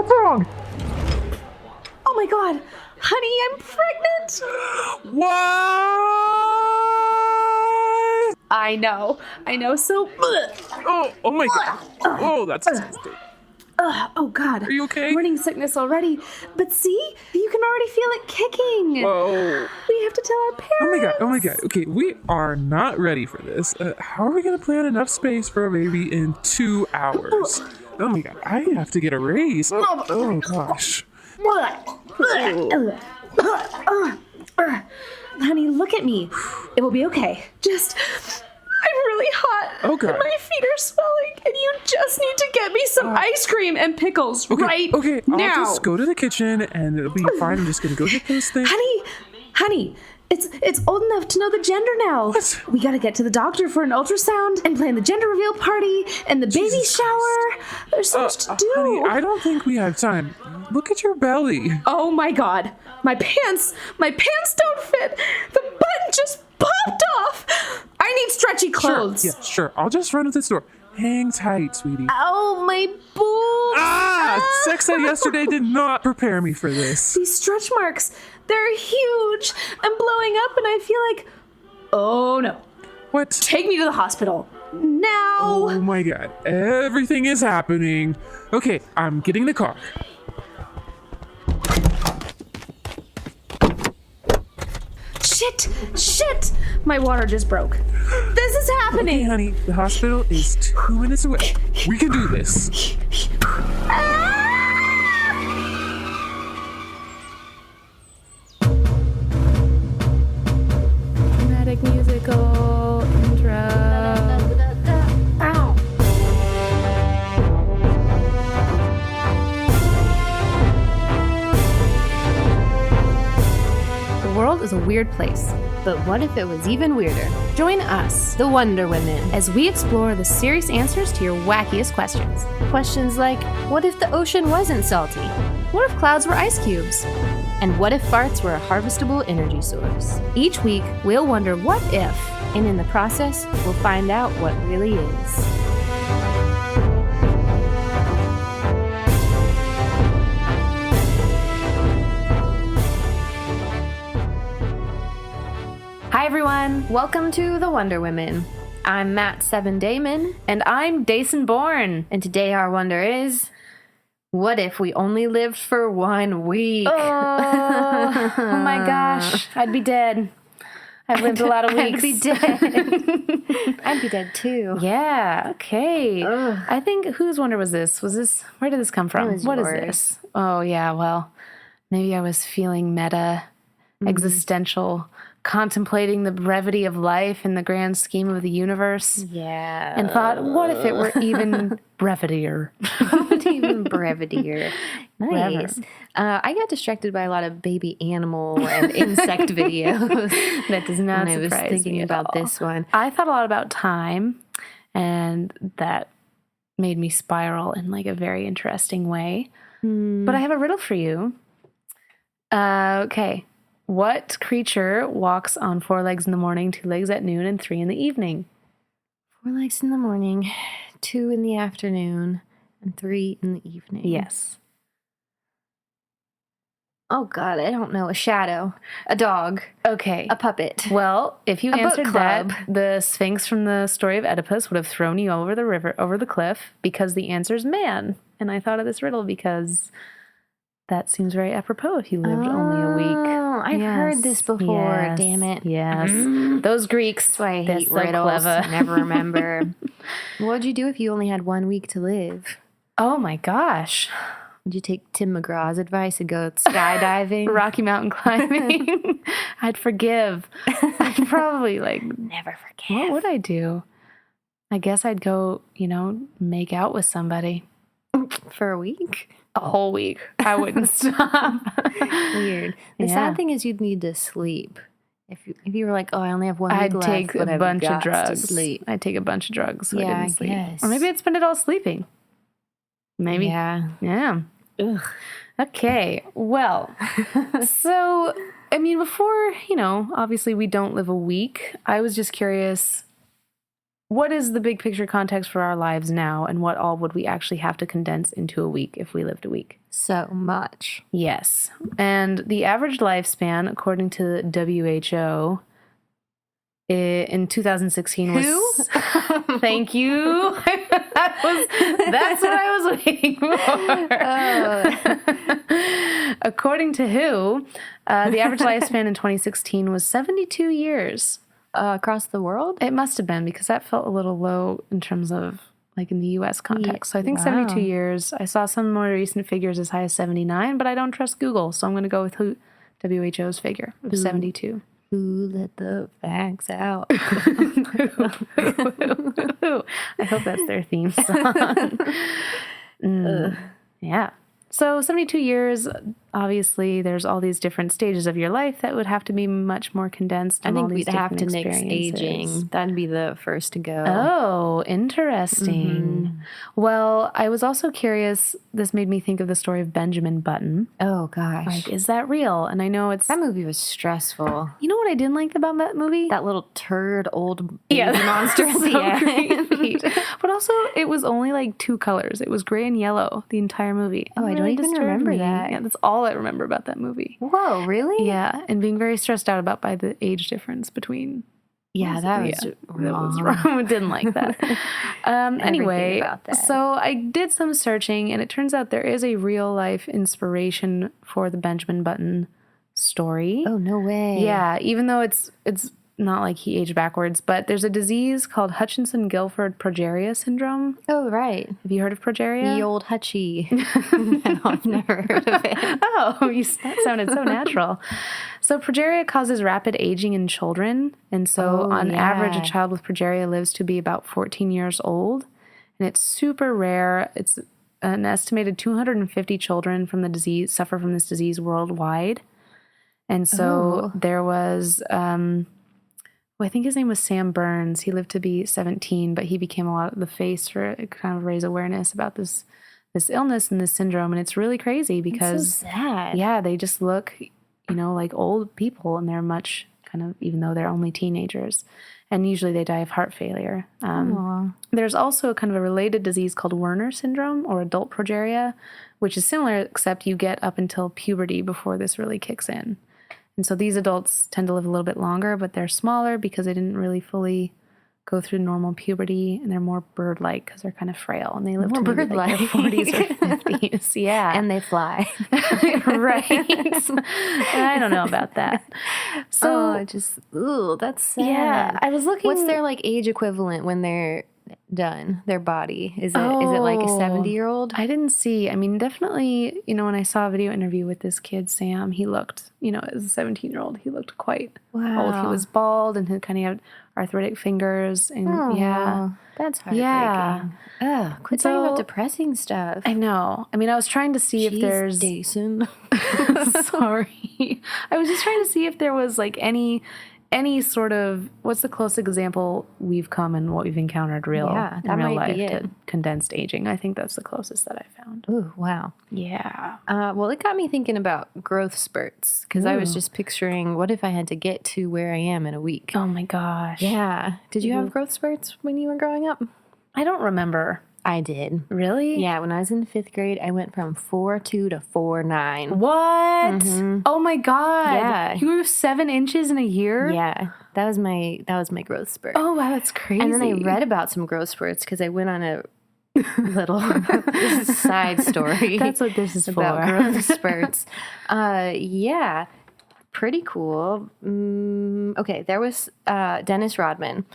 What's wrong? Oh my god, honey, I'm pregnant. What? I know. So, Oh my god. Oh, that's disgusting. oh god. Are you okay? Morning sickness already. But see, you can already feel it kicking. Whoa. We have to tell our parents. Oh my god. Okay, we are not ready for this. How are we gonna plan enough space for a baby in 2 hours? Oh my god, I have to get a raise. Oh gosh. Honey, look at me. It will be okay. I'm really hot. Oh, God. And my feet are swelling, and you just need to get me some ice cream and pickles right now. I'll just go to the kitchen, and it'll be fine. I'm just gonna go get those things. Honey, it's old enough to know the gender now. What? We gotta get to the doctor for an ultrasound and plan the gender reveal party and the baby shower. There's so much to do. Honey, I don't think we have time. Look at your belly. Oh my god. My pants don't fit. The button just popped off. I need stretchy clothes. Sure. I'll just run to the store. Hang tight, sweetie. Oh, my boobs. Sex ed yesterday did not prepare me for this. These stretch marks, they're huge. I'm blowing up and I feel like, oh no. What? Take me to the hospital. Now. Oh my god. Everything is happening. Okay, I'm getting the car. Shit! My water just broke. This is happening. Okay, honey, the hospital is 2 minutes away. We can do this. Dramatic musical intro. Ow. The world is a weird place, but what if it was even weirder? Join us, the Wonder Women, as we explore the serious answers to your wackiest questions. Questions like, what if the ocean wasn't salty? What if clouds were ice cubes? And what if farts were a harvestable energy source? Each week, we'll wonder what if, and in the process, we'll find out what really is. Hi everyone, welcome to the Wonder Women. I'm Matt 7 Daymon, and I'm Dayson Bourne. And today our wonder is, what if we only lived for 1 week? Oh my gosh, I'd be dead. I've lived a lot of weeks. I'd be dead. I'd be dead too. Yeah, okay. Ugh. I think, whose wonder was this? Where did this come from? What is this? Oh yeah, well, maybe I was feeling meta, existential, contemplating the brevity of life in the grand scheme of the universe. Yeah. And thought, what if it were even brevity-er? Even brevity-er. Nice. I got distracted by a lot of baby animal and insect videos. That does not surprise me. I was thinking about this one. I thought a lot about time, and that made me spiral in like a very interesting way. But I have a riddle for you. Okay. What creature walks on 4 legs in the morning, 2 legs at noon, and 3 in the evening? 4 legs in the morning, 2 in the afternoon, and 3 in the evening. Yes. Oh, God, I don't know. A shadow. A dog. Okay. A puppet. Well, if you answered that, the Sphinx from the story of Oedipus would have thrown you over the cliff, because the answer is man. And I thought of this riddle because that seems very apropos if you lived only a week. I've heard this before. Yes. Damn it. Yes. Those Greeks. That's why I hate riddles. I never remember. What would you do if you only had 1 week to live? Oh my gosh. Would you take Tim McGraw's advice and go skydiving? Rocky Mountain climbing? I'd forgive. I'd probably never forgive. What would I do? I guess I'd go, make out with somebody. For a week? A whole week. I wouldn't stop. Weird. The sad thing is you'd need to sleep. If you were like, oh, I only have 1 week left. I'd take a bunch of drugs. I'd take a bunch of drugs so I didn't sleep. Guess. Or maybe I'd spend it all sleeping. Maybe. Yeah. Ugh. Okay. Well, so, before, obviously we don't live a week. I was just curious, what is the big picture context for our lives now, and what all would we actually have to condense into a week if we lived a week? So much. Yes. And the average lifespan, according to the WHO, in 2016 was... Who? Thank you. That's what I was waiting for. According to WHO, the average lifespan in 2016 was 72 years. Across the world? It must have been, because that felt a little low in terms of, like, in the U.S. context. So I think 72 years. I saw some more recent figures as high as 79, but I don't trust Google, so I'm going to go with WHO's figure of 72. Who let the facts out? I hope that's their theme song. Yeah. So 72 years, obviously, there's all these different stages of your life that would have to be much more condensed. I And think all these we'd have to different nix experiences. aging. That'd be the first to go. Oh, interesting. Well, I was also curious. This made me think of the story of Benjamin Button. Oh, gosh. Like, is that real? And I know it's... That movie was stressful. You know what I didn't like about that movie? That little turd old baby monster at so the end. creepy. But also, it was only like 2 colors. It was gray and yellow the entire movie. Oh, I don't really even disturbed remember me. that. Yeah, that's all I remember about that movie. Whoa, really? Yeah, and being very stressed out about by the age difference between... Yeah, that was wrong. That was wrong. Didn't like that. Anyway, about that. so I did some searching, and it turns out there is a real life inspiration for the Benjamin Button story. Oh, no way. Yeah, even though it's not like he aged backwards, but there's a disease called Hutchinson-Gilford progeria syndrome. Oh, right. Have you heard of progeria? The old Hutchie. No, I've never heard of it. Oh, that sounded so natural. So progeria causes rapid aging in children. And so on average, a child with progeria lives to be about 14 years old. And it's super rare. It's an estimated 250 children from the disease suffer from this disease worldwide. And so there was... I think his name was Sam Burns. He lived to be 17, but he became a lot of the face for kind of raise awareness about this illness and this syndrome. And it's really crazy because, so sad. Yeah, they just look, like old people, and they're much kind of, even though they're only teenagers. And usually they die of heart failure. There's also kind of a related disease called Werner syndrome or adult progeria, which is similar, except you get up until puberty before this really kicks in. And so these adults tend to live a little bit longer, but they're smaller because they didn't really fully go through normal puberty, and they're more bird-like because they're kind of frail, and they live to maybe like their 40s or 50s. Yeah. And they fly. Right. I don't know about that. So that's sad. Yeah, I was looking. What's their like age equivalent when they're done, their body? Is it like a 70-year-old? I didn't see. I mean, definitely, when I saw a video interview with this kid, Sam, he looked, as a 17-year-old, he looked quite old. He was bald and he kind of had arthritic fingers. And that's heartbreaking. Yeah. Ugh, quit talking about depressing stuff. I know. I mean, I was trying to see if there's... Dayson. Sorry. I was just trying to see if there was like any sort of, what's the closest example we've come and what we've encountered in real life to condensed aging. I think that's the closest that I found. Ooh, wow. Yeah. Well, it got me thinking about growth spurts, because I was just picturing, what if I had to get to where I am in a week? Oh my gosh. Yeah. Did you have growth spurts when you were growing up? I don't remember. I did. Really? Yeah, when I was in 5th grade, I went from 4'2" to 4'9". What? Mm-hmm. Oh my God. Yeah. You grew 7 inches in a year? Yeah. That was my growth spurt. Oh wow, that's crazy. And then I read about some growth spurts because I went on a little side story. That's what this is about for. growth spurts. Yeah. Pretty cool. Okay, there was Dennis Rodman.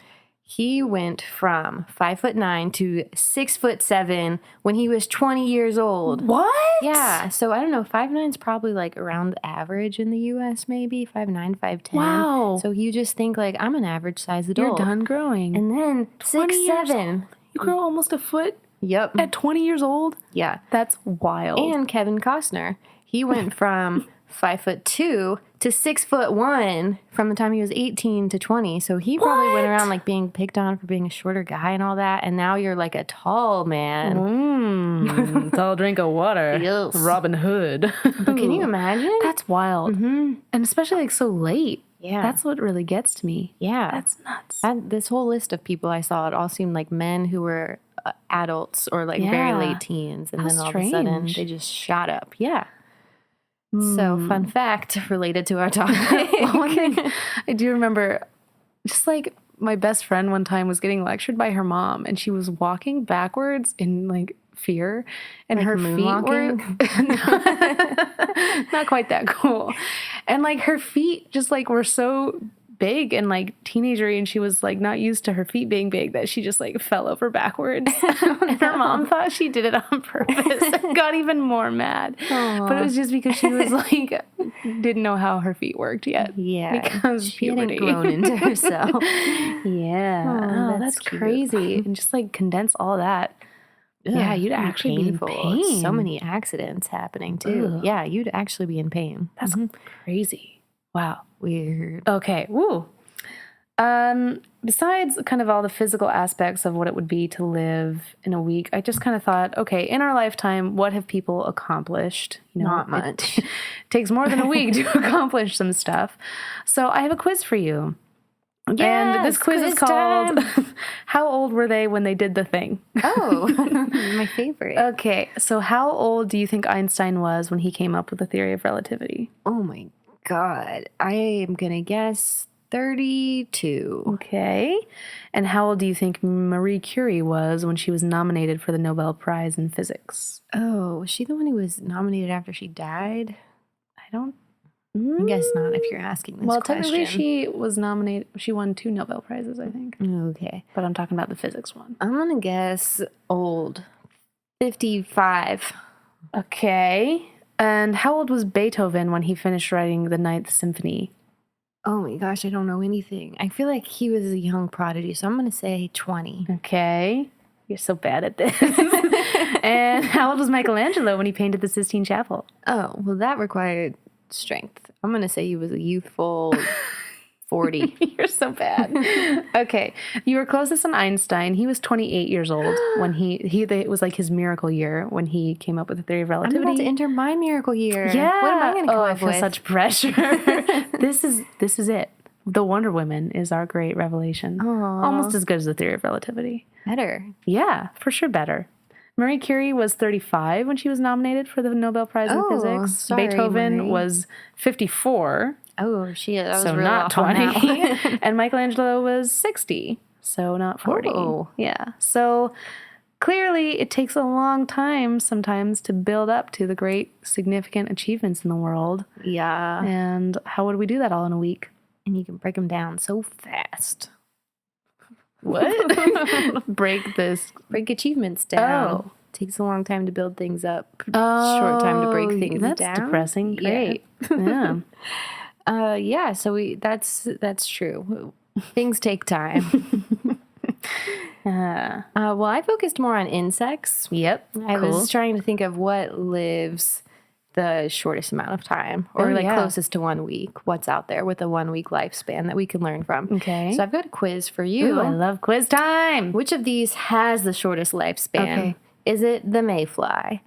He went from 5'9" to 6'7" when he was 20 years old. What? Yeah. So I don't know. 5'9" is probably like around the average in the U.S. Maybe 5'9", 5'10". Wow. So you just think like I'm an average sized adult. You're done growing. And then 6'7". You grew almost a foot. Yep. At 20 years old. Yeah. That's wild. And Kevin Costner. He went from 5'2" to 6'1" from the time he was 18 to 20. So he probably went around like being picked on for being a shorter guy and all that. And now you're like a tall man. Tall drink of water. Yes. Robin Hood. But can you imagine? That's wild. Mm-hmm. And especially like so late. Yeah. That's what really gets to me. Yeah. That's nuts. This whole list of people I saw, it all seemed like men who were adults or like very late teens. And How then all of a sudden strange. they just shot up. Yeah. So fun fact related to our topic. One thing I do remember, just like my best friend one time was getting lectured by her mom, and she was walking backwards in like fear, and Like her feet were not quite that cool, and like her feet just like were so big and like teenagery, and she was like not used to her feet being big, that she just like fell over backwards. And her mom thought she did it on purpose and got even more mad. But it was just because she was like didn't know how her feet worked yet. Yeah. Because she puberty. hadn't grown into herself. Yeah. Oh, that's cute. crazy. And just like condense all that. Yeah, you'd actually be in pain. So many accidents happening too. Ugh. Yeah, you'd actually be in pain. That's crazy. Wow. Weird. Okay. Woo. Besides kind of all the physical aspects of what it would be to live in a week, I just kind of thought, okay, in our lifetime, what have people accomplished? You know, Not much. It takes more than a week to accomplish some stuff. So I have a quiz for you. And this quiz is called How Old Were They When They Did the Thing? Oh, my favorite. Okay. So how old do you think Einstein was when he came up with the theory of relativity? Oh my God. I am going to guess 32. Okay. And how old do you think Marie Curie was when she was nominated for the Nobel Prize in Physics? Oh, was she the one who was nominated after she died? I don't. I guess not if you're asking this Well, question. technically she was nominated. She won 2 Nobel Prizes, I think. Okay. But I'm talking about the physics one. I'm going to guess old. 55. Okay. And how old was Beethoven when he finished writing the Ninth Symphony? Oh my gosh, I don't know anything. I feel like he was a young prodigy, so I'm going to say 20. Okay. You're so bad at this. And how old was Michelangelo when he painted the Sistine Chapel? Oh, well, that required strength. I'm going to say he was a youthful 40. You're so bad. Okay. You were closest on Einstein. He was 28 years old when it was like his miracle year when he came up with the theory of I'm relativity. about to enter my miracle year. Yeah. What am I going to come I up feel with? such pressure. This is it. The Wonder Woman is our great revelation. Aw. Almost as good as the theory of relativity. Better. Yeah, for sure better. Marie Curie was 35 when she was nominated for the Nobel Prize in Physics. Sorry, Beethoven Marie. was 54. Oh, that was So real not off on that 20. one. And Michelangelo was 60. So not 40. Oh. Yeah. So clearly it takes a long time sometimes to build up to the great significant achievements in the world. Yeah. And how would we do that all in a week? And you can break them down so fast. What? Break achievements down. Oh. Takes a long time to build things up. Oh, Short time to break things that's down. depressing. Yeah. Great. Yeah. Yeah, so that's true. Things take time. Well, I focused more on insects. Yep. I cool. was trying to think of what lives the shortest amount of time, or closest to 1 week. What's out there with a 1 week lifespan that we can learn from? Okay. So I've got a quiz for you. Ooh, I love quiz time. Which of these has the shortest lifespan? Okay. Is it the mayfly,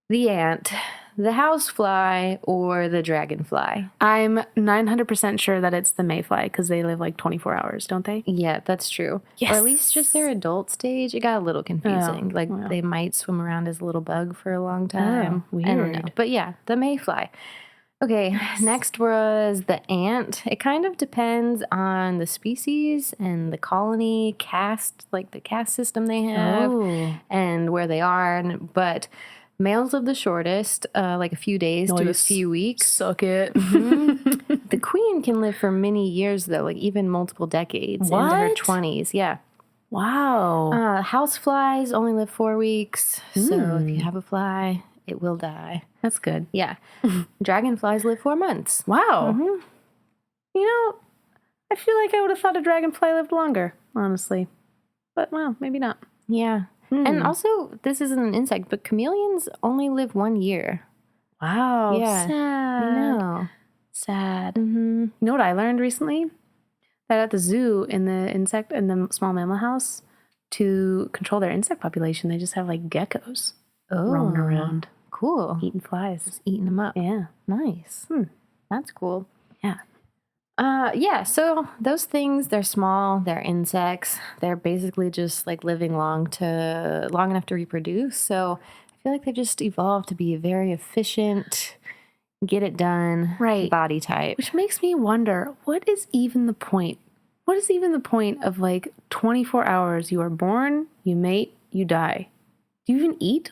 the ant, the housefly, or the dragonfly? I'm 900% sure that it's the mayfly because they live like 24 hours, don't they? Yeah, that's true. Yes. Or at least just their adult stage. It got a little confusing. They might swim around as a little bug for a long time. Oh, I don't weird. know. But yeah, the mayfly. Okay, next was the ant. It kind of depends on the species and the colony caste, like the caste system they have and where they are. But males live the shortest, like a few days to a few weeks. Suck it. The queen can live for many years, though, like even multiple decades into her What? 20s. Yeah. Wow. Houseflies only live 4 weeks. So if you have a fly, it will die. That's good. Yeah. Dragonflies live 4 months. Wow. You know, I feel like I would have thought a dragonfly lived longer, honestly. But, well, maybe not. Yeah. And also, this isn't an insect, but chameleons only live 1 year. Wow. Yeah. Sad. I know. Sad. You know what I learned recently? That at the zoo, in the small mammal house, to control their insect population, they just have like geckos roaming around, Cool. eating flies. Just eating them up. Yeah. Nice. That's cool. Yeah. Yeah, so those things, they're small, they're insects. They're basically just like living long enough to reproduce. So I feel like they've just evolved to be a very efficient, get it done body type. Which makes me wonder, what is even the point? What is even the point of like 24 hours? You are born, you mate, you die. Do you even eat?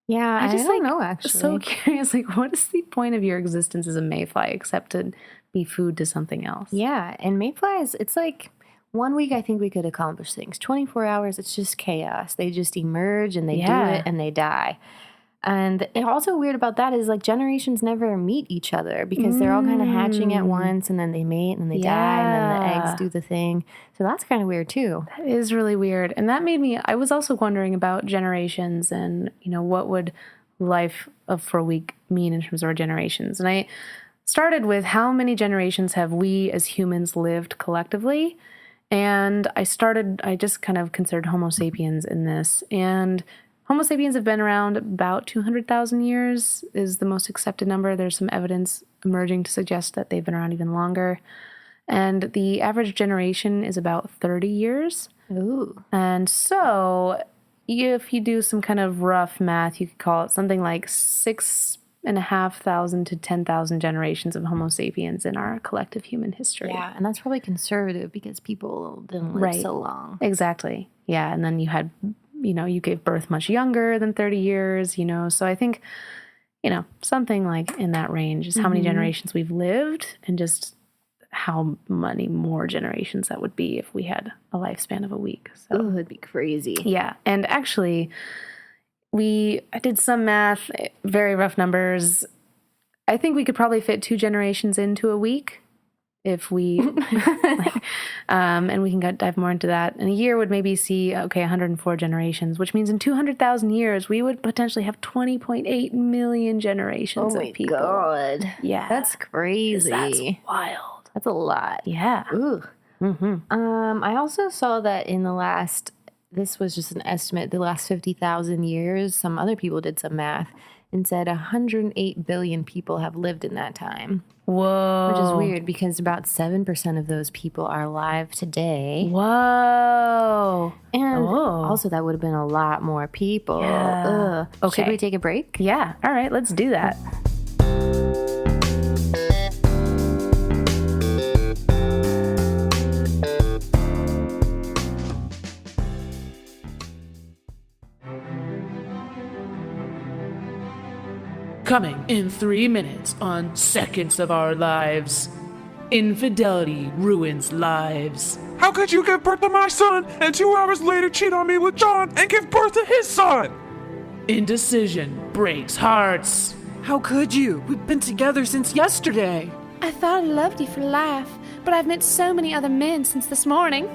Yeah, I just don't know, actually. So curious, like, what is the point of your existence as a mayfly except to be food to something else? Yeah, and mayflies, it's like 1 week I think we could accomplish things. 24 hours, it's just chaos. They just emerge and they do it and they die. And also weird about that is like generations never meet each other because they're all kind of hatching at once and then they mate and then they die and then the eggs do the thing. So that's kind of weird too. That is really weird. And that made me, I was also wondering about generations and, what would life for a week mean in terms of our generations. And I started with how many generations have we as humans lived collectively? And I just kind of considered Homo sapiens in this. And Homo sapiens have been around about 200,000 years is the most accepted number. There's some evidence emerging to suggest that they've been around even longer. And the average generation is about 30 years. Ooh. And so if you do some kind of rough math, you could call it something like 6,500 to 10,000 generations of Homo sapiens in our collective human history. Yeah, and that's probably conservative because people didn't live so long. Exactly. Yeah, and then you had... you gave birth much younger than 30 years, So I think, something like in that range is how many generations we've lived and just how many more generations that would be if we had a lifespan of a week. So it'd be crazy. Yeah. And actually, I did some math, very rough numbers. I think we could probably fit 2 generations into a week. If we, and we can dive more into that. And a year would maybe see, 104 generations, which means in 200,000 years, we would potentially have 20.8 million generations of people. Oh my God. Yeah. That's crazy. That's wild. That's a lot. Yeah. Ooh. I also saw that this was just an estimate, the last 50,000 years, some other people did some math and said 108 billion people have lived in that time. Whoa. Which is weird because about 7% of those people are alive today. Whoa. And also that would have been a lot more people. Yeah. Okay. Should we take a break? Yeah. All right, let's do that. Coming in 3 minutes on Seconds of Our Lives. Infidelity ruins lives. How could you give birth to my son and 2 hours later cheat on me with John and give birth to his son? Indecision breaks hearts. How could you? We've been together since yesterday. I thought I loved you for life, but I've met so many other men since this morning.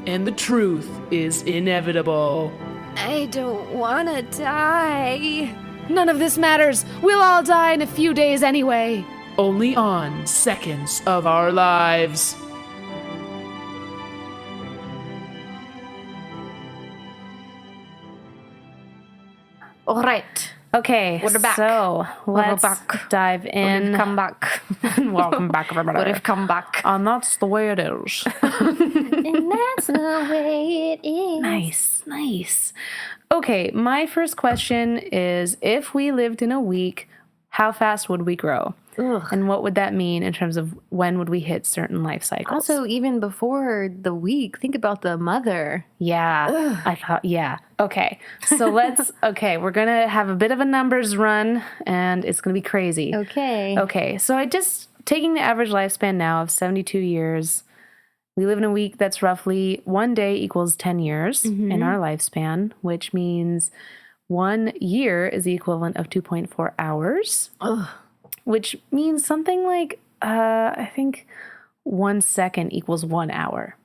And the truth is inevitable. I don't want to die. None of this matters. We'll all die in a few days anyway. Only on Seconds of Our Lives. All right. Okay, We're back. So let's dive in. Come back. Welcome back, everybody. We've come back. And that's the way it is. And that's the way it is. Nice. Okay, my first question is, if we lived in a week, how fast would we grow? Ugh. And what would that mean in terms of when would we hit certain life cycles? Also, even before the week, think about the mother. Yeah, I thought, yeah. Okay, so we're going to have a bit of a numbers run, and it's going to be crazy. Okay, so taking the average lifespan now of 72 years, we live in a week that's roughly 1 day equals 10 years in our lifespan, which means 1 year is the equivalent of 2.4 hours. Ugh. Which means something like, I think 1 second equals 1 hour.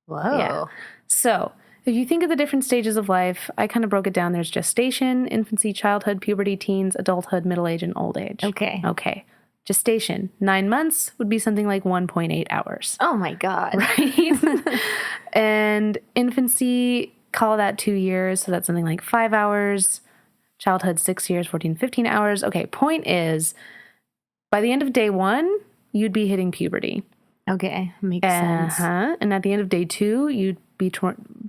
Whoa. Yeah. So if you think of the different stages of life, I kind of broke it down. There's gestation, infancy, childhood, puberty, teens, adulthood, middle age, and old age. Okay. Gestation, 9 months would be something like 1.8 hours. Oh my God. Right? And infancy, call that 2 years. So that's something like 5 hours. Childhood, 6 years, 14, 15 hours. Okay, point is, by the end of day 1, you'd be hitting puberty. Okay, makes sense. And at the end of day 2, you'd be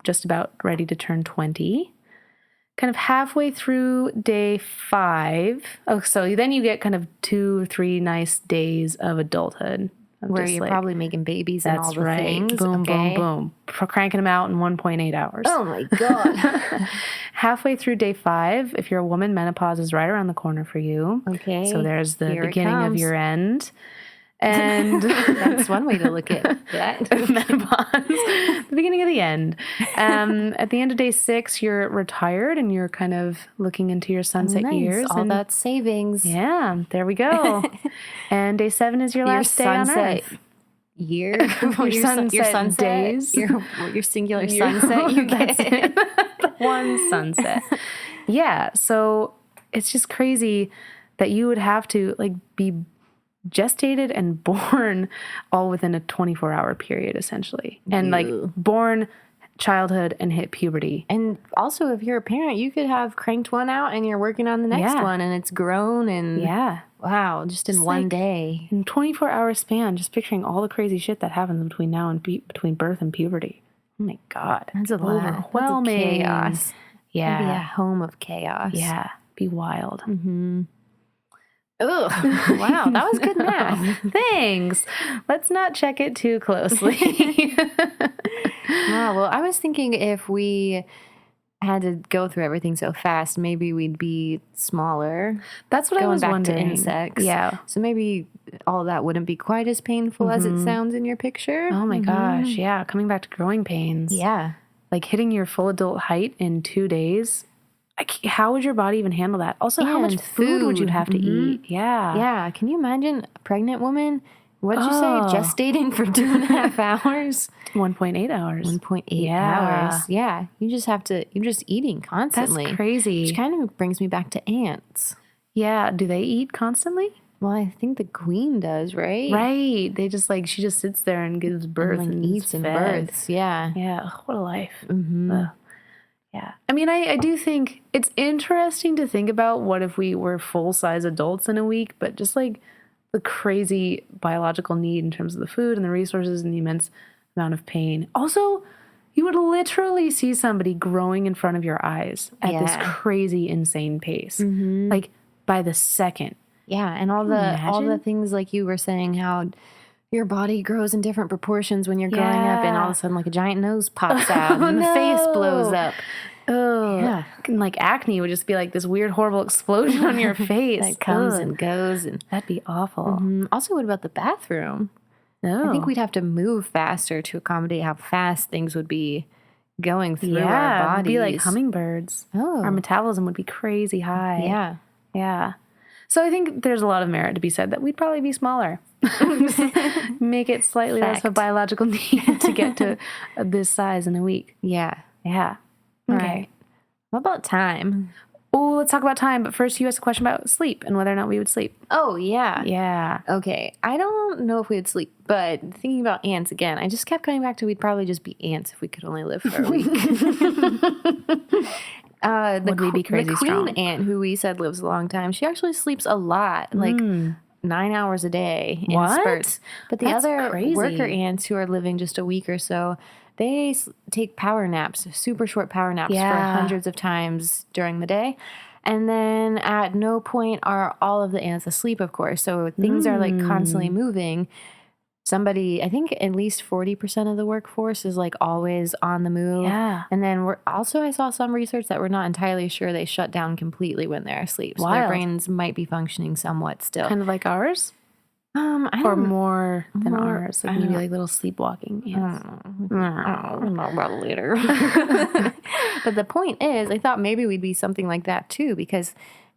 just about ready to turn 20. Kind of halfway through day 5. Oh, so then you get kind of 2 or 3 nice days of adulthood. Where you're probably making babies and all the things. Boom, boom, boom. Cranking them out in 1.8 hours. Oh my God. Halfway through day 5, if you're a woman, menopause is right around the corner for you. Okay. So there's the beginning of your end. And that's one way to look at that. Menopause, the beginning of the end. At the end of day 6, you're retired and you're kind of looking into your sunset years. All that savings. Yeah, there we go. And day 7 is your last day on Earth. Year, your sunset days, your singular sunset. You get it. One sunset. Yeah, so it's just crazy that you would have to like be gestated and born all within a 24-hour period, essentially. And like born, childhood, and hit puberty. And also, if you're a parent, you could have cranked one out and you're working on the next one and it's grown and wow, just in one day. In 24-hour span, just picturing all the crazy shit that happens between now and between birth and puberty. Oh my God. That's a lot. Overwhelming. Chaos. Yeah. Maybe a home of chaos. Yeah. Be wild. Mm-hmm. Ugh. Wow, that was good math. Thanks. Let's not check it too closely. Wow, well, I was thinking if we had to go through everything so fast, maybe we'd be smaller. That's what I was wondering. Going back to insects. Yeah. So maybe all that wouldn't be quite as painful as it sounds in your picture. Oh my gosh, yeah. Coming back to growing pains. Yeah. Like hitting your full adult height in 2 days. How would your body even handle that? Also, how much food would you have to eat? Yeah. Yeah. Can you imagine a pregnant woman? What did you say? Gestating for 2.5 hours? 1.8 hours. 1.8 hours. Yeah. You're just eating constantly. That's crazy. Which kind of brings me back to ants. Yeah. Do they eat constantly? Well, I think the queen does, right? Right. They just she just sits there and gives birth and eats and births. Yeah. Yeah. What a life. Yeah. I mean, I do think it's interesting to think about what if we were full-size adults in a week, but just like the crazy biological need in terms of the food and the resources and the immense amount of pain. Also, you would literally see somebody growing in front of your eyes at this crazy, insane pace. Like by the second. Yeah, and all the things like you were saying, how your body grows in different proportions when you're growing up, and all of a sudden like a giant nose pops out and the face blows up. Oh, yeah. And like acne would just be like this weird, horrible explosion on your face. That comes and goes. And that'd be awful. Also, what about the bathroom? I think we'd have to move faster to accommodate how fast things would be going through our bodies. It'd be like hummingbirds. Our metabolism would be crazy high. Yeah. Yeah. So I think there's a lot of merit to be said that we'd probably be smaller. Make it slightly less of a biological need to get to this size in a week. Yeah. Yeah. Okay. Right. What about time? Oh, let's talk about time. But first, you asked a question about sleep and whether or not we would sleep. Oh, yeah. Yeah. Okay. I don't know if we would sleep, but thinking about ants again, I just kept coming back to we'd probably just be ants if we could only live for a week. Would we be crazy the queen strong? ant, who we said lives a long time, she actually sleeps a lot, like 9 hours a day in spurts. But the other worker ants who are living just a week or so, they take power naps, super short power naps for hundreds of times during the day. And then at no point are all of the ants asleep, of course. So things are like constantly moving. I think at least 40% of the workforce is like always on the move. Yeah. And then I saw some research that we're not entirely sure they shut down completely when they're asleep. So their brains might be functioning somewhat still. Kind of like ours? Or more than ours, like maybe like little sleepwalking. Yes. Not about later. But the point is, I thought maybe we'd be something like that too, because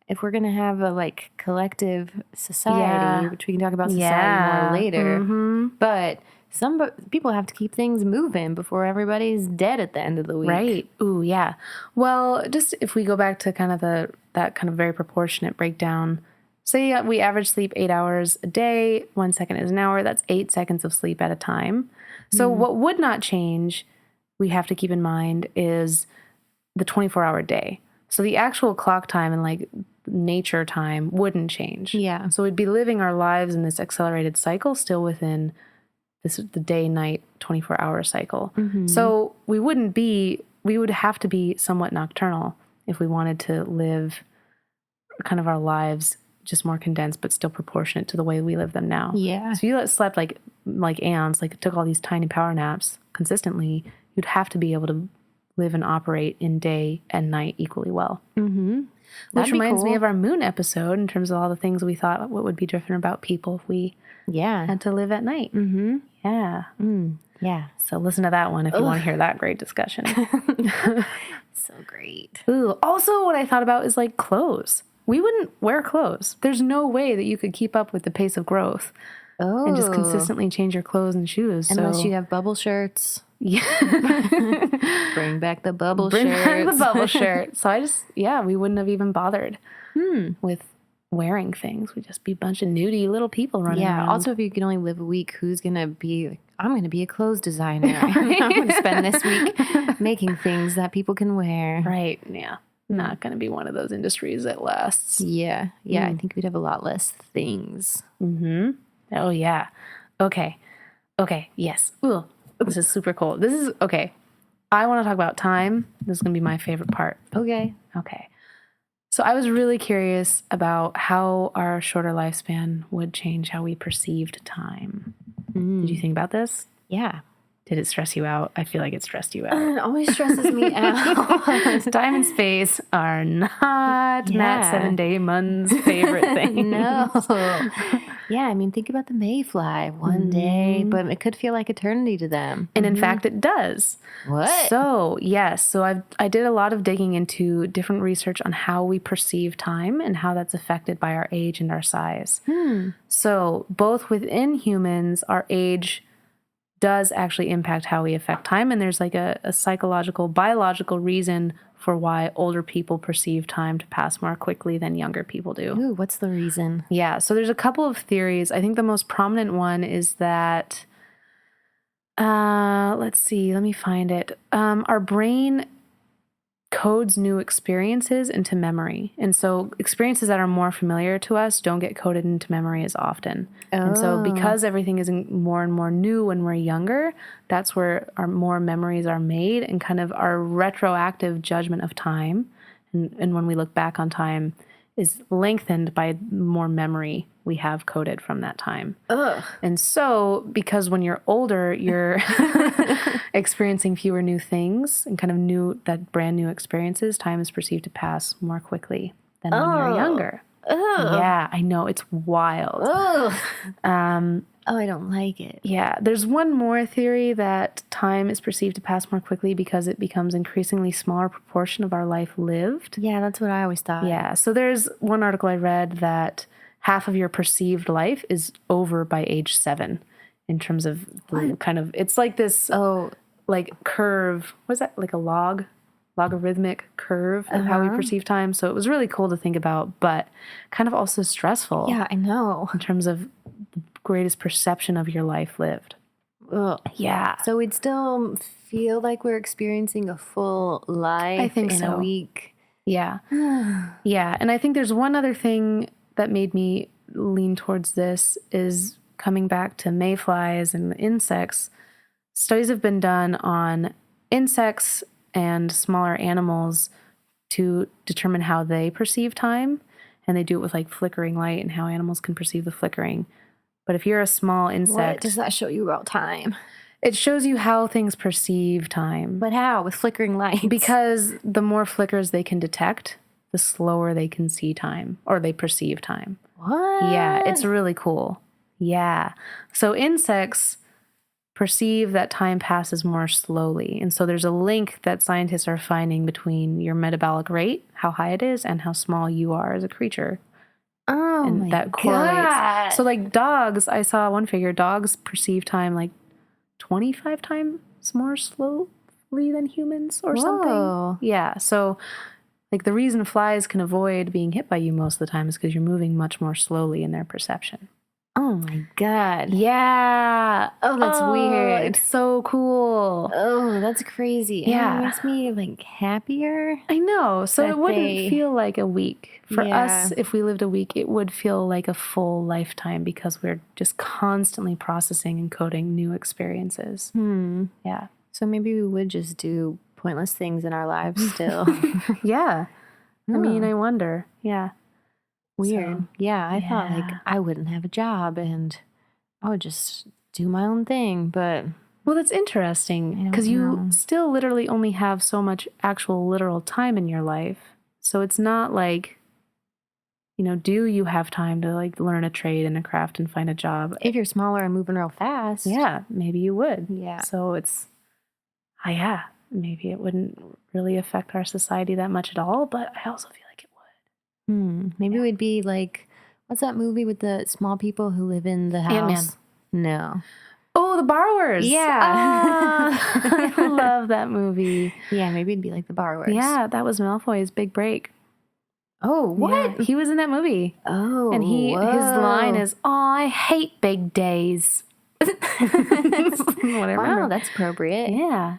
if we're gonna have a like collective society, which we can talk about society more later, but some people have to keep things moving before everybody's dead at the end of the week. Right. Ooh, yeah. Well, just if we go back to kind of that kind of very proportionate breakdown. Say we average sleep 8 hours a day, 1 second is an hour. That's 8 seconds of sleep at a time. So what would not change, we have to keep in mind, is the 24-hour day. So the actual clock time and like nature time wouldn't change. Yeah. So we'd be living our lives in this accelerated cycle still within this is the day-night 24-hour cycle. So we would have to be somewhat nocturnal if we wanted to live kind of our lives just more condensed, but still proportionate to the way we live them now. Yeah. So if you slept like ants, like took all these tiny power naps consistently, you'd have to be able to live and operate in day and night equally well. Which reminds me of our moon episode in terms of all the things we thought what would be different about people if we had to live at night. Yeah. Yeah. So listen to that one if you want to hear that great discussion. So great. Ooh, also what I thought about is like clothes. We wouldn't wear clothes. There's no way that you could keep up with the pace of growth and just consistently change your clothes and shoes. Unless you have bubble shirts. Yeah. Bring back the bubble Bring shirts. back the bubble shirt. So we wouldn't have even bothered with wearing things. We'd just be a bunch of nudie little people running around. Also, if you can only live a week, who's going to be like, I'm going to be a clothes designer. I'm going to spend this week making things that people can wear. Right. Yeah. Not going to be one of those industries that lasts. Yeah. Yeah. I think we'd have a lot less things. Oh, yeah. Okay. Yes. Ooh, this is super cool. Okay. I want to talk about time. This is going to be my favorite part. Okay. So I was really curious about how our shorter lifespan would change how we perceived time. Did you think about this? Yeah. Did it stress you out? I feel like it stressed you out. It always stresses me out. Time and space are not Matt 7 Daymon's favorite thing. No. Yeah, I mean, think about the mayfly. One day, but it could feel like eternity to them. And in fact, it does. What? So, yes. So I did a lot of digging into different research on how we perceive time and how that's affected by our age and our size. So both within humans, our age does actually impact how we affect time. And there's like a psychological, biological reason for why older people perceive time to pass more quickly than younger people do. Ooh, what's the reason? Yeah, so there's a couple of theories. I think the most prominent one is that, let's see, let me find it. Our brain codes new experiences into memory. And so experiences that are more familiar to us don't get coded into memory as often. And so because everything is more and more new when we're younger, that's where our more memories are made, and kind of our retroactive judgment of time. And when we look back on time is lengthened by more memory we have coded from that time. And so because when you're older, you're experiencing fewer new things and kind of that brand new experiences, time is perceived to pass more quickly than when you're younger. Yeah, I know. It's wild. I don't like it. Yeah. There's one more theory that time is perceived to pass more quickly because it becomes increasingly smaller proportion of our life lived. Yeah, that's what I always thought. Yeah. So there's one article I read that half of your perceived life is over by age 7 in terms of kind of, it's like this, like curve. What is that? Like a logarithmic curve of how we perceive time. So it was really cool to think about, but kind of also stressful. Yeah, I know. In terms of the greatest perception of your life lived. Yeah. So we'd still feel like we're experiencing a full life in a week. Yeah. Yeah. And I think there's one other thing that made me lean towards this is coming back to mayflies and insects. Studies have been done on insects and smaller animals to determine how they perceive time. And they do it with like flickering light and how animals can perceive the flickering. But if you're a small insect... What does that show you about time? It shows you how things perceive time. But how? With flickering lights? Because the more flickers they can detect, the slower they can see time, or they perceive time. What? Yeah, it's really cool. Yeah. So insects perceive that time passes more slowly. And so there's a link that scientists are finding between your metabolic rate, how high it is, and how small you are as a creature. Oh, and my that correlates. God. So like dogs, I saw one figure, dogs perceive time like 25 times more slowly than humans or something. Yeah. So like the reason flies can avoid being hit by you most of the time is because you're moving much more slowly in their perception. Oh my God. Yeah. Oh, that's weird. It's so cool. Oh, that's crazy. Yeah. It makes me like happier. I know. So that it wouldn't they- feel like a week. For Yeah. us, if we lived a week, it would feel like a full lifetime because we're just constantly processing and coding new experiences. Yeah. So maybe we would just do pointless things in our lives still. Yeah. I mean, Oh. I wonder. Yeah. Weird. So, yeah, I thought like yeah. I wouldn't have a job and I would just do my own thing, but Well, that's interesting don't because you know. still literally only have so much actual literal time in your life. So it's not like, do you have time to like learn a trade and a craft and find a job? if you're smaller and moving real fast. Yeah, maybe you would. Yeah. So it's, yeah, maybe it wouldn't really affect our society that much at all, but I also feel like it would. Maybe we'd be like, what's that movie with the small people who live in the house? Ant-Man. No. Oh, The Borrowers. Yeah. I love that movie. Yeah, maybe it'd be like the borrowers. Yeah, that was Malfoy's big break. Oh, what? Yeah, he was in that movie. Oh, And his line is, "Oh, I hate big days." What I wow, remember. that's appropriate. Yeah.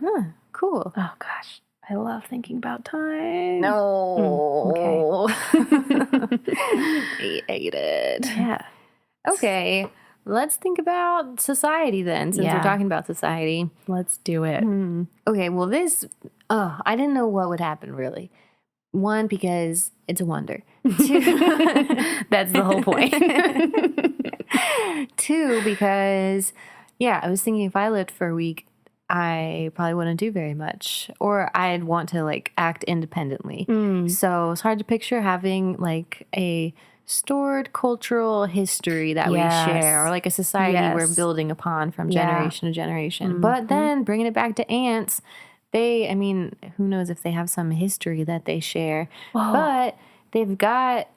Huh, cool. Oh gosh, I love thinking about time. No. I hate it. Yeah. Okay, let's think about society then, since we're Yeah. talking about society. Let's do it. Okay, well, I didn't know what would happen really. One, because it's a wonder. Two, That's the whole point. Two, because, I was thinking if I lived for a week, I probably wouldn't do very much, or I'd want to like act independently. So it's hard to picture having like a stored cultural history that Yes. we share, or like a society we're Yes. building upon from Yeah. generation to generation. But then bringing it back to ants, who knows if they have some history that they share, but they've got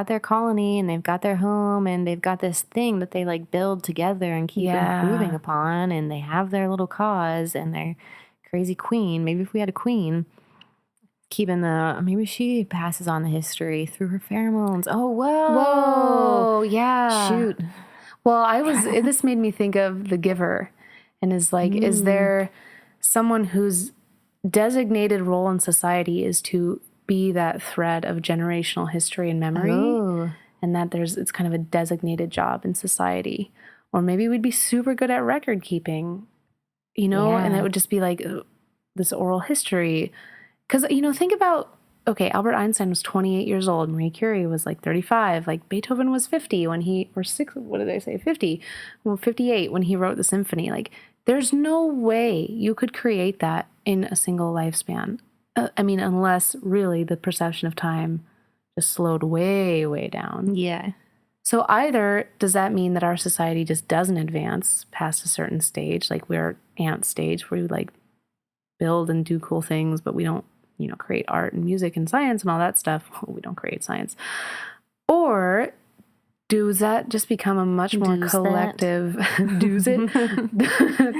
their colony and they've got their home and they've got this thing that they like build together and keep improving upon, and they have their little cause and their crazy queen. Maybe if we had a queen, maybe she passes on the history through her pheromones. Oh, Whoa, yeah. Shoot. Well, this made me think of The Giver, and is like, is there someone whose designated role in society is to be that thread of generational history and memory, Oh. and that it's kind of a designated job in society? Or maybe we'd be super good at record keeping, and it would just be like this oral history. Because, think about, okay, Albert Einstein was 28 years old. Marie Curie was like 35. Like Beethoven was 50 when or 50? Well, 58 when he wrote the symphony. Like there's no way you could create that in a single lifespan. Unless really the perception of time just slowed way, way down. Yeah. So either does that mean that our society just doesn't advance past a certain stage, like we're ant stage, where we like build and do cool things, but we don't, create art and music and science and all that stuff. Well, we don't create science. Or does that just become a much more collective,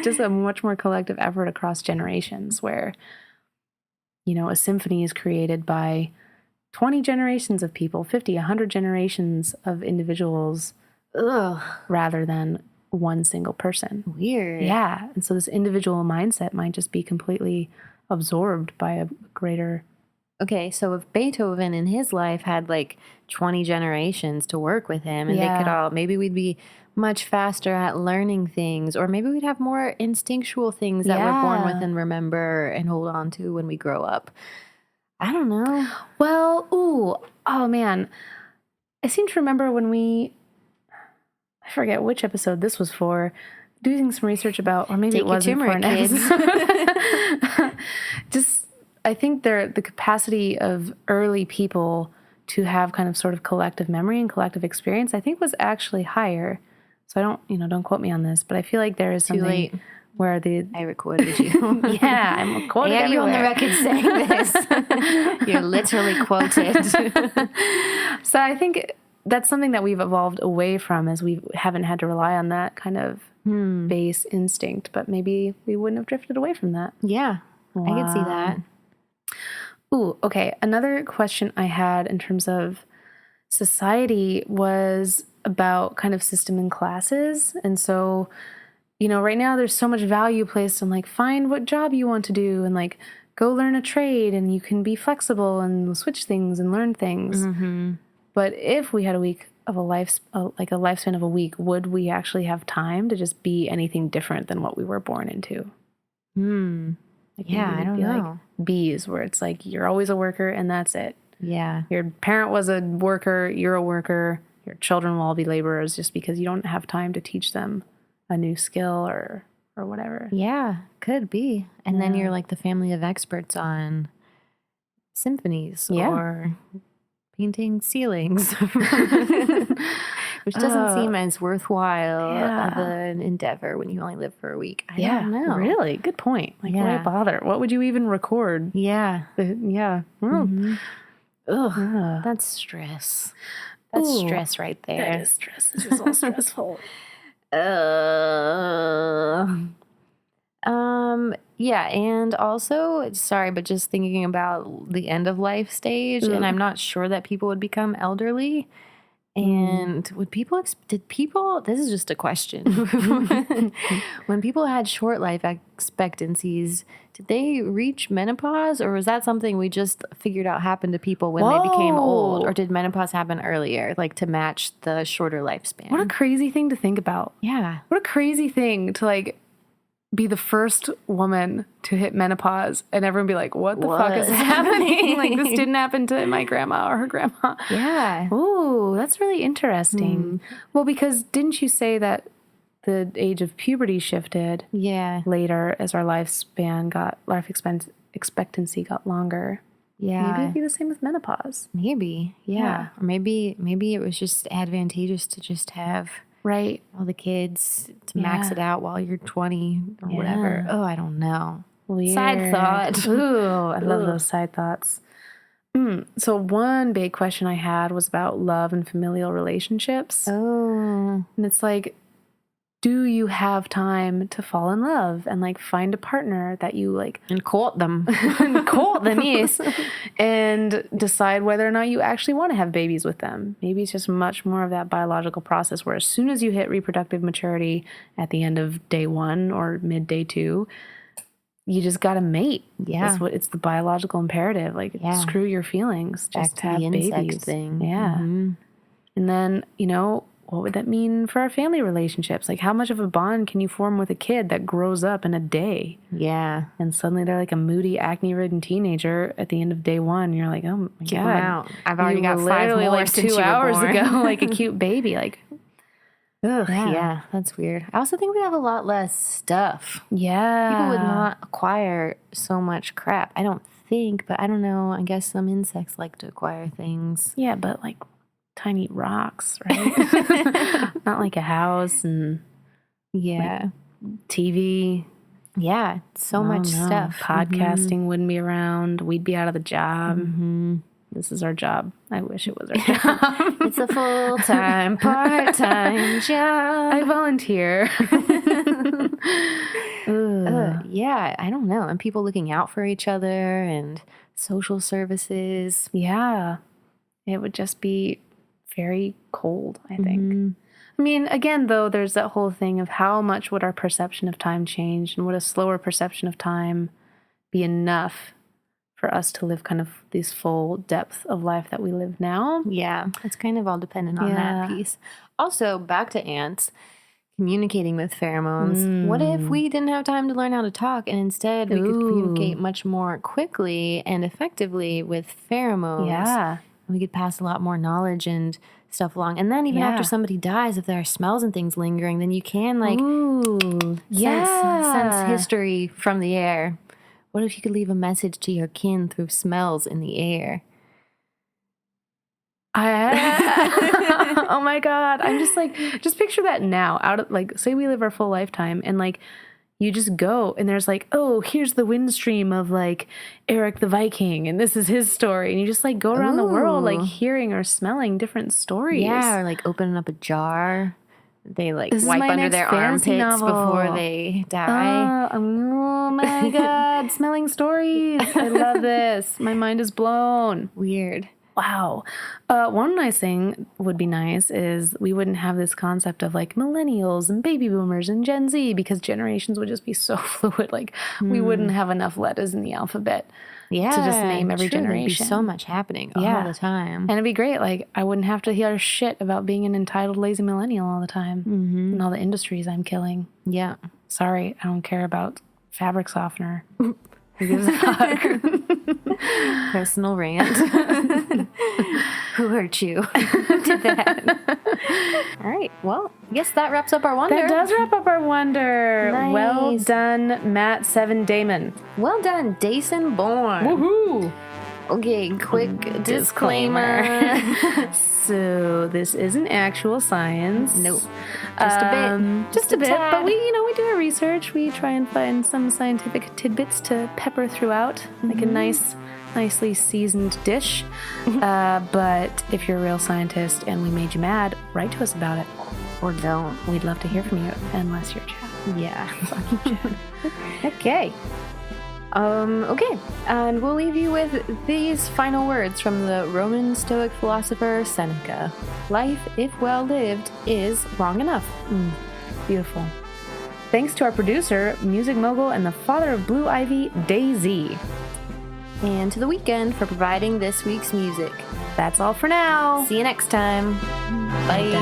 just a much more collective effort across generations where, a symphony is created by 20 generations of people, 50, 100 generations of individuals, rather than one single person. Weird. Yeah. And so this individual mindset might just be completely absorbed by a greater... Okay, so if Beethoven in his life had like 20 generations to work with him, and they could maybe we'd be much faster at learning things, or maybe we'd have more instinctual things that we're born with and remember and hold on to when we grow up. I don't know. Well, oh man. I seem to remember when I forget which episode this was for, doing some research about, or maybe Take it wasn't your for an turmeric, episode. I think the capacity of early people to have kind of sort of collective memory and collective experience, I think was actually higher. So don't quote me on this, but I feel like there is something late. Where I recorded you. Yeah, I'm quoted I have you on the everywhere. record saying this. You're literally quoted. So I think that's something that we've evolved away from, as we haven't had to rely on that kind of base instinct, but maybe we wouldn't have drifted away from that. Yeah, I could see that. Ooh, okay. Another question I had in terms of society was, about kind of system and classes. And so, you know, right now there's so much value placed on like find what job you want to do and like go learn a trade and you can be flexible and switch things and learn things. But if we had a week of a lifespan of a week, would we actually have time to just be anything different than what we were born into? Like Yeah, I don't know. Like bees, where it's like you're always a worker and that's it. Yeah. Your parent was a worker, you're a worker. Your children will all be laborers just because you don't have time to teach them a new skill or whatever. Yeah, could be. And then you're like the family of experts on symphonies or painting ceilings, which doesn't seem as worthwhile of an endeavor when you only live for a week. I don't know. Really? Good point. Like, why bother? What would you even record? Yeah. Ugh. That's stress. That's stress right there. That is stress. This is all stressful. Yeah, and also, sorry, but just thinking about the end of life stage, and I'm not sure that people would become elderly. And did people, this is just a question. When people had short life expectancies, did they reach menopause, or was that something we just figured out happened to people when they became old? Or did menopause happen earlier, like to match the shorter lifespan? What a crazy thing to think about. Yeah. What a crazy thing to like be the first woman to hit menopause and everyone be like, what the fuck is happening? Like, this didn't happen to my grandma or her grandma. Yeah. Ooh, that's really interesting. Well, because didn't you say that the age of puberty shifted later as our life expectancy got longer? Yeah. Maybe it'd be the same with menopause. Maybe. Yeah. Or maybe it was just advantageous to just have all the kids to max it out while you're 20 or whatever. Oh, I don't know. Weird. Side thought. Ooh, I love those side thoughts. So one big question I had was about love and familial relationships. Oh. And it's like, do you have time to fall in love and like find a partner that you like and court them? Yes. And decide whether or not you actually want to have babies with them. Maybe it's just much more of that biological process where as soon as you hit reproductive maturity at the end of day 1 or mid day 2, you just got to mate. Yeah. It's the biological imperative. Like, screw your feelings. Just Back to have the babies. insect thing. Yeah. And then, you know, what would that mean for our family relationships? Like, how much of a bond can you form with a kid that grows up in a day? Yeah. And suddenly they're like a moody, acne-ridden teenager at the end of day 1. And you're like, oh, my Keep God. them out. I've already got 5 literally more like since 2 you were hours born. ago, like a cute baby. Like, ugh. Yeah, that's weird. I also think we have a lot less stuff. Yeah. People would not acquire so much crap. I don't think, but I don't know. I guess some insects like to acquire things. Yeah, but like tiny rocks, right? Not like a house and like TV. Yeah, so much stuff. Podcasting wouldn't be around. We'd be out of the job. This is our job. I wish it was our job. It's a full-time, part-time job. I volunteer. Yeah, I don't know. And people looking out for each other and social services. Yeah. It would just be very cold, I think. I mean, again, though, there's that whole thing of how much would our perception of time change, and would a slower perception of time be enough for us to live kind of this full depth of life that we live now? Yeah, it's kind of all dependent on that piece. Also, back to ants, communicating with pheromones. What if we didn't have time to learn how to talk, and instead we could communicate much more quickly and effectively with pheromones? Yeah. We could pass a lot more knowledge and stuff along. And then even after somebody dies, if there are smells and things lingering, then you can like sense history from the air. What if you could leave a message to your kin through smells in the air? Oh my God. I'm just like, just picture that now. Out of like, say we live our full lifetime and like, you just go and there's like, oh, here's the wind stream of like Eric the Viking and this is his story. And you just like go around the world like hearing or smelling different stories. Yeah, or like opening up a jar. They like this wipe under their armpits before they die. Oh my God, smelling stories. I love this. My mind is blown. Weird. Wow. One nice thing would be nice is we wouldn't have this concept of like millennials and baby boomers and Gen Z because generations would just be so fluid. Like we wouldn't have enough letters in the alphabet to just name every generation. There'd be so much happening all the time. And it'd be great. Like I wouldn't have to hear shit about being an entitled lazy millennial all the time and all the industries I'm killing. Yeah. Sorry, I don't care about fabric softener. Who gives a fuck? Personal rant. Who hurt you? Did that. All right. Well, I guess that wraps up our wonder. That does wrap up our wonder. Nice. Well done, Matt 7 Daymon. Well done, Dayson Bourne. Woohoo! Okay, quick disclaimer. So this isn't actual science. Nope. Just a bit. Just a bit. tad. But we do our research. We try and find some scientific tidbits to pepper throughout, like a nicely seasoned dish. But if you're a real scientist and we made you mad, write to us about it. Or don't. We'd love to hear from you, unless you're Chad. Yeah. Okay. Okay, and we'll leave you with these final words from the Roman Stoic philosopher Seneca. Life, if well lived, is long enough. Beautiful. Thanks to our producer, music mogul, and the father of Blue Ivy, Daisy. And to The Weeknd for providing this week's music. That's all for now. See you next time. Bye.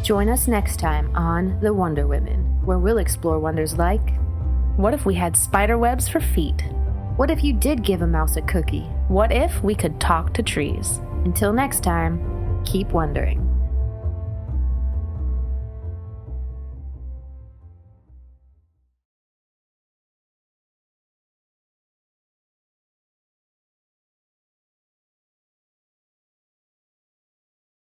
Join us next time on The Wonder Women, where we'll explore wonders like, what if we had spider webs for feet? what if you did give a mouse a cookie? What if we could talk to trees? Until next time, keep wondering.